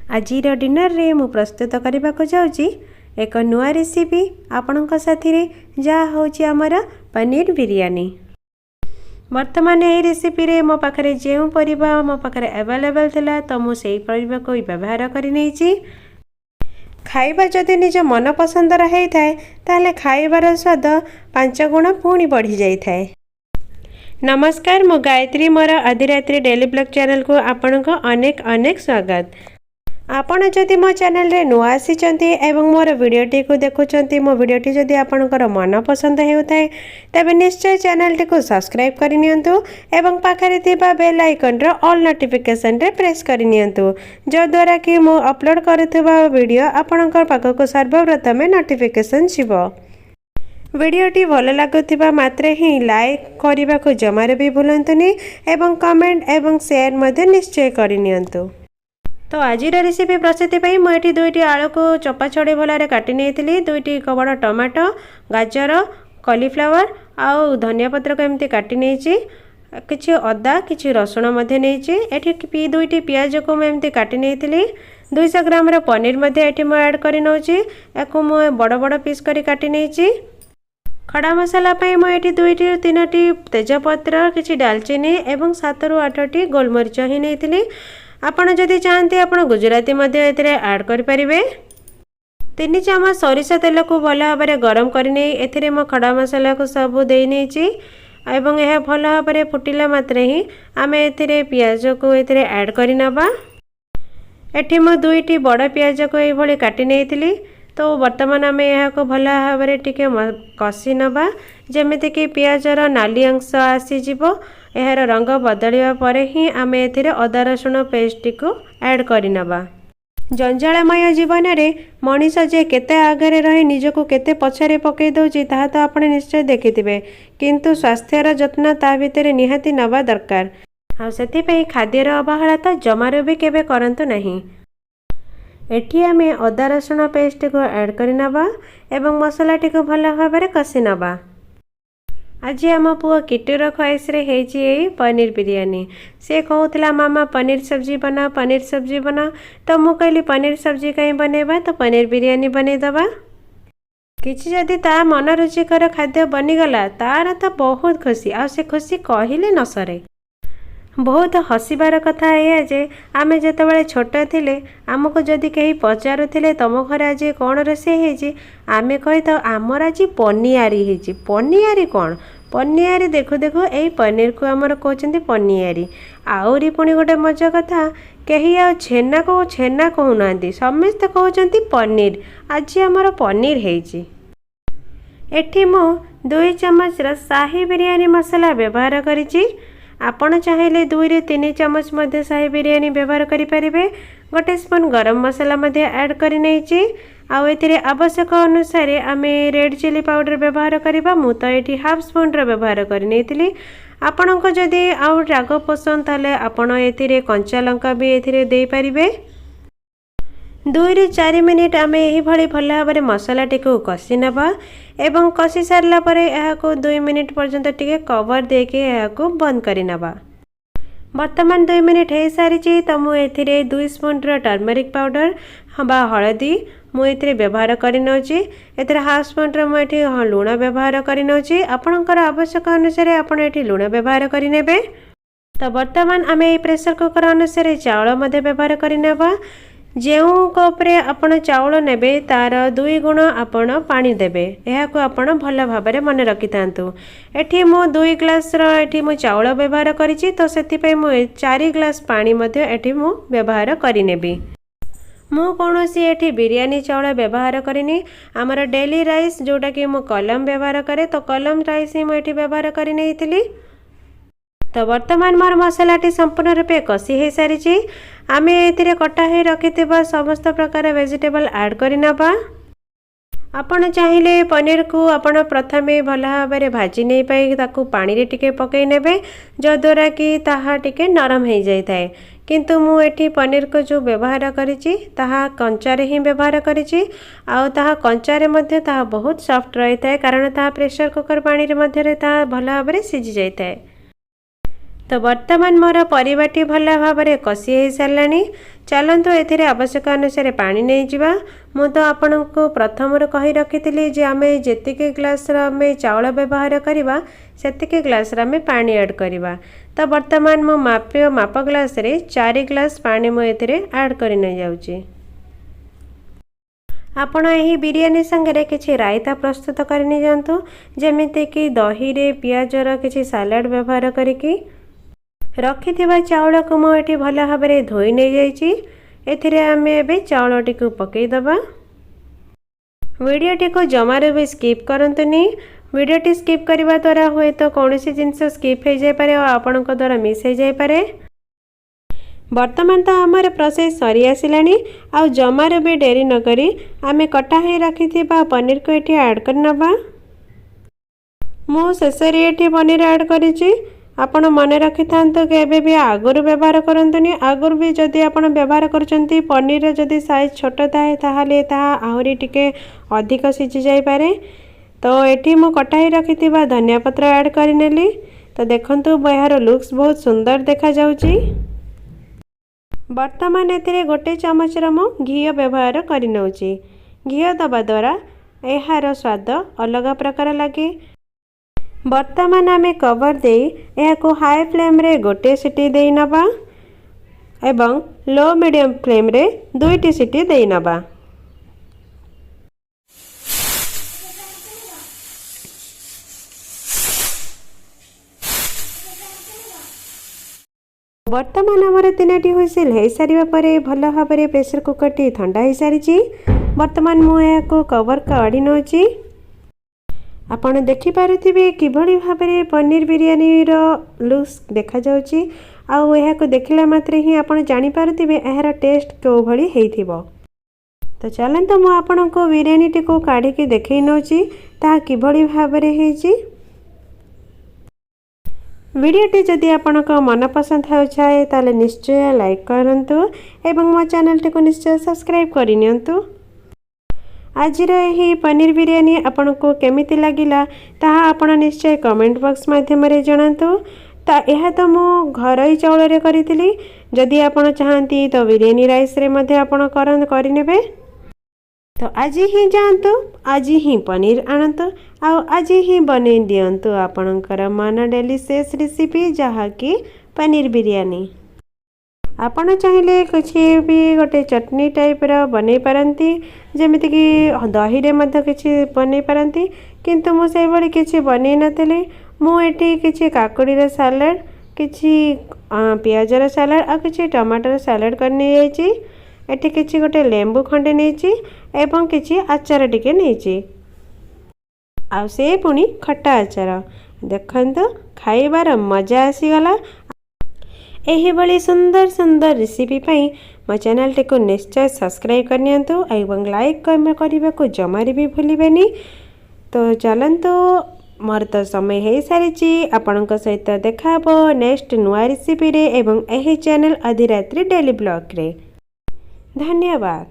आजिर dinner रे मु प्रस्तुत करने को जाऊँगी एक नुआ रेसिपी आपणों साथी जहाँ हूँ आमर पनीर बिरयानी। वर्तमान यही रेसिपी रे मो पाखरे जो परिबा मो पाखरे अवेलेबल थिला तो मु सेही परिबा को व्यवहार करि नेछि। खाइबा जदि निज मन पसंद रही थाए ताले खाइबार स्वाद 5 गुण पुणी बढ़ी जाई थाए। नमस्कार, मु गायत्री, मोर आदिरात्रि डेली ब्लॉग चैनल को आपन को अनेक अनेक स्वागत। आपण जदि मो चैनल रे नुआ आसीचंती एवं मोर वीडियोटी को देखुचंती, मो वीडियोटी जदि आपनकर मन पसंद हेउथाय तबे निश्चय चैनल टी को सब्सक्राइब करि नियंतु एवं पाखरे थिबा बेल आइकन रो ऑल नोटिफिकेशन रे प्रेस करि नियंतु, जो द्वारा कि मो अपलोड करथबा वीडियो आपनकर पाखको सर्वप्रथमे नोटिफिकेशन छिबो। वीडियोटी भल लगुथिबा मात्रे ही लाइक करबा को जमारे भी भूलंतुनी एवं कमेंट एवं शेयर मध्ये निश्चय करि नियंतु। तो आज रेसिपी प्रस्तुति पर मुझे दुईटी आलू को चपा छड़े भलारे काटी नहीं, दुईटी बड़ टमाटो, गाजर, कॉलीफ्लावर आउ धनिया पत्र को एमती काटी नहीं, किछि अदा किछि रसुण नहीं, दुईटी पियाज को मुझे काटी नहीं, 200 ग्राम पनीर मुझे ऐड कर नौची, याकू मुझे बड़ बड़ पीस करी काटी नहीं। खड़ा मसला मुझे 2 टी 3 टी तेजपत्र, किछि डालचीनी एवं 7 ରୁ 8टी गोलमरीच ही नहीं। आपण जदि चाहते आपण गुजराती ऐड करें। 3 चम्मच सोरिष तेल को भल भाव में गरम करने मो खड़ा मसला को सब दे नहीं एवं यह भल भाव में फुटिला मात्रे ही आम ए पियाज को ऐड करनबा। एठी मो 2टी बड़ पियाज को ये काटी नहीं, तो वर्तमान आम यह भल भाव में टिके कषि नबा, जमीती कि पियाजर नाली अंश आसीज, यार रंग बदलिया परे ही आम ए अदा रसुण पेस्ट को ऐड करनबा। जंजालमय जीवन रे मनीष जे केते आगे रही निजको केते पछारे पकई दउची ताहा तो आपने निश्चय देखिथिबे, किंतु स्वास्थ्यर जत्न ता भितरे निहाती नबा दरकार। आ सेति पे खाद्यर अवहेला तो जमारो भी केबे करंतु नहीं। एठी आमे अदा रसुण पेस्ट को ऐड करनबा एवं मसलाटी को भल भाव में कषि नबा। आज आम पुआ किटूर ख्वाइश रे हेची पनीर बिरयानी। से कहूला मामा पनीर सब्जी बना, पनीर सब्जी बना, तो मु कहली पनीर सब्जी कहीं बनेबा, तो पनीर बिरयानी बनईदबा। किछि जदि ता मन रुचिकर खाद्य बनीगला तार तो बहुत खुशी, आ से खुशी कहले न सरे। बहुत हसीबार कथा यह जे आमे जेतेबेले छोट थिले आमको जदि कहीं पचारुथिले तम घर आज कौन रोषेई हेची, आमे कही तो आमर आज पनियारी हेची। पनियारी कौन? पनियारी देखु देखु यही पनीर को आमर कहते पनियारी। आउरी पुणी गोटे मजा कथा, कहीं आ छेना को छेना कहूना, समस्ते कहते पनीर। आज आमर पनीर हेची। एठी मु 2 चम्मच शाही बिरयानी मसला व्यवहार करिछि। आपण चाहिए 2 ରୁ 3 चम्मच मध्य शाही बिरयानी व्यवहार करें। गोटे स्पून गरम मसला मध्य ऐड कर नहीं, आवश्यक अनुसार आम रेड चिली पाउडर व्यवहार करवा। मु तो ये हाफ स्पून व्यवहार करनी। आपण को जदि आउ राग पसंद ताले आपण ए कंचा लंका भी ए पारे। 2 ରୁ 4 मिनिट आम यही भली भल भाव में मसलाटी को कषि नबा एवं कषि सारला परे यहाको 2 मिनिट पर्यंत टिके कवर देके यहाको बंद करि नबा। वर्तमान 2 मिनिट हो सारी, तो मुझे 2 स्पून टर्मरिक पाउडर बा हलदी मुझे व्यवहार करनौची। एथरे हाफ स्पून मुझे लुण व्यवहार करनौची। आपणकर आवश्यक अनुसार आपण एठी लुण व्यवहार करिनेबे। तो वर्तमान आम ये प्रेशर कुकर अनुसार चाउल मध्य व्यवहार करनबा। जो कप्रे आपण चाउल नेबे तार 2 गुण आपण पानी देबे, यहाको आपण भल भाव में मन रखि थांतु। एठी मो 2 ग्लास एठी मो चाउल व्यवहार करिछि, तो सेति पे मो 4 ग्लास पानी मध्य एठी मो व्यवहार करिनेबी। मु कौनसी एठी बिरयानी चाउल व्यवहार करिनी, आमर डेली राइस जोटा कि मो कलम व्यवहार करे, तो कलम राइस ही मुझे व्यवहार कर नहीं। तो वर्तमान मोर मसलाटी संपूर्ण रूपे कषि हो सारी। आम ए कटा हो रखि समस्त प्रकार वेजिटेबल ऐड करनबा। आपण चाहिए पनीर को आपण प्रथमे भल भाव में भाजी नहीं पाई ताकू पानी रे टिके पकई नेबे, जो द्वारा कि ताहा टिके नरम हो जाए थाए। किंतु मु एठी पनीर को जो व्यवहार करिछि ताहा कंचारे ही व्यवहार करिछि, आउ ताहा कंचारे मध्य ताहा बहुत सॉफ्ट रही थाए, कारण ताहा प्रेशर कुकर पानी रे मध्य रे ताहा भल भाव में सिझी जाए थाए। तो वर्तमान मोर परिवाटी भल भाव में कषि हो सारे। चलतु ए आवश्यक अनुसार पानी नहीं जावा। मु तो आपण को प्रथम कही रखी जे आम जी ग्लास चाउल व्यवहार करवा से ग्लास आम पानी ऐड करवा। तो वर्तमान मो माप ग्लास रे 4 ग्लास पानी मुझे ऐड कर नहीं जाऊँगी। आपण यही बिरयानी संगे किसी रायता प्रस्तुत करनी जातु जमीती कि दही रे पियाजर किसी सालाड व्यवहार करके रखि चाउल को मुझे भल भाव में धोई नहीं जाइए। एथिरे आमे एबे चाउलटी को पकईदबा। वीडियोटी को जमार भी स्किप करंतुनी। वीडियोटी स्किप करने द्वारा हुए तो कौन सी जिनस स्किप हो जाए और आपण द्वारा मिस हो जाए। वर्तमान तो आमर प्रोसेस सरी आसिलानी। आ जमार भी डेरी नकरी आमे कटा ही रखि पनीर को ये ऐड करनबा। मु शेषरे ये पनीर ऐड करिछि। आपण मन रखि थांतो कि एबे भी आगुर व्यवहार करंतुनी। आगुर भी जदि आपण व्यवहार करचंती पनीर जदि साइज छोट थाए ताहाले ताहा आहुरी टिके अधिक सिझी जाई पारे। तो एठी मु कटाई रखिथिबा धनिया पत्र ऐड करिनेली। तो देखंतु यार लुक्स बहुत सुंदर देखा जाउची। वर्तमान एथिरे गोटे चमच मु घी व्यवहार करिनौची। घी दबा द्वारा यार स्वाद अलग प्रकार लगे। वर्तमान आमे कवर दे को हाई फ्लेम रे गोटे सीटी दे नबा एवं लो मीडियम फ्लेम रे 2टी सीटी दे नबा। वर्तमान आमर 3टी हुइसिल हो सारिबा परे भल भाव में प्रेशर कुकर टी ठंडा हो सारी। वर्तमान मुझे कवर काढ़ी नौची। आपण देखि पारुथिबे किभଳି भाबरे पनीर बिरयानी रो लुक्स देखा जाउची। आउ एहा को देखिला मात्रे ही आपण जानि पारुथिबे एहार टेस्ट को भଳି हेइथिबो। तो चलंतु मु आपण को बिरयानी टी को काढी के देखै नौची ता किभଳି भाबरे हेइची। वीडियोटी जदि आपण को मन पसंद होछाए ताले निश्चय लाइक करंतु एवं मो चैनल टी को निश्चय सब्सक्राइब करिनियंतु। आज यही पनीर बिरयानी आपन को केमिति लागिला ताहा आपण निश्चय कमेंट बॉक्स माध्यम रे जणातु। ता यह तो मु घरई चाउल रे करिथिली। जदि आपण चाहंती तो बिरयानी राइस रे मध्ये आपण करिनेबे। तो आज ही जानतु आज ही पनीर आनतु आ आज ही बने दियंतु आपणकर मन डेलीशियस रेसिपी जहा कि पनीर बिरयानी। आपण चाहिए किसी भी गोटे चटनी टाइप रा बनै पारंती जेमिति कि दही रे मध्य किछि बनै पारंती। किंतु मु से बड़ी किछि बनै नथिले। मु एठी किछि काकुड़ी रे सलाड किछि प्याज रे सलाड आ किछि टमाटर सलाड करने जाइछि। एठी किछि गोटे लेंबू खंडे नेछि एवं किछि आचार टिके नेछि आ से पुनी खट्टा आचार। देखंतु खाइबार मजा आसी गला। एही बड़ी सुंदर सुंदर रेसिपी पाई मो चैनल टी को निश्चय सब्सक्राइब करनियंतु एवं लाइक करने को जमारी भी भूलिबेनी। तो चलंतु मोर तो समय हो सारी। आपणक सहित देखा हबो नेक्स्ट नुआ रेसिपी रे एवं एही चैनल अधिरात्रि डेली ब्लॉग रे। धन्यवाद।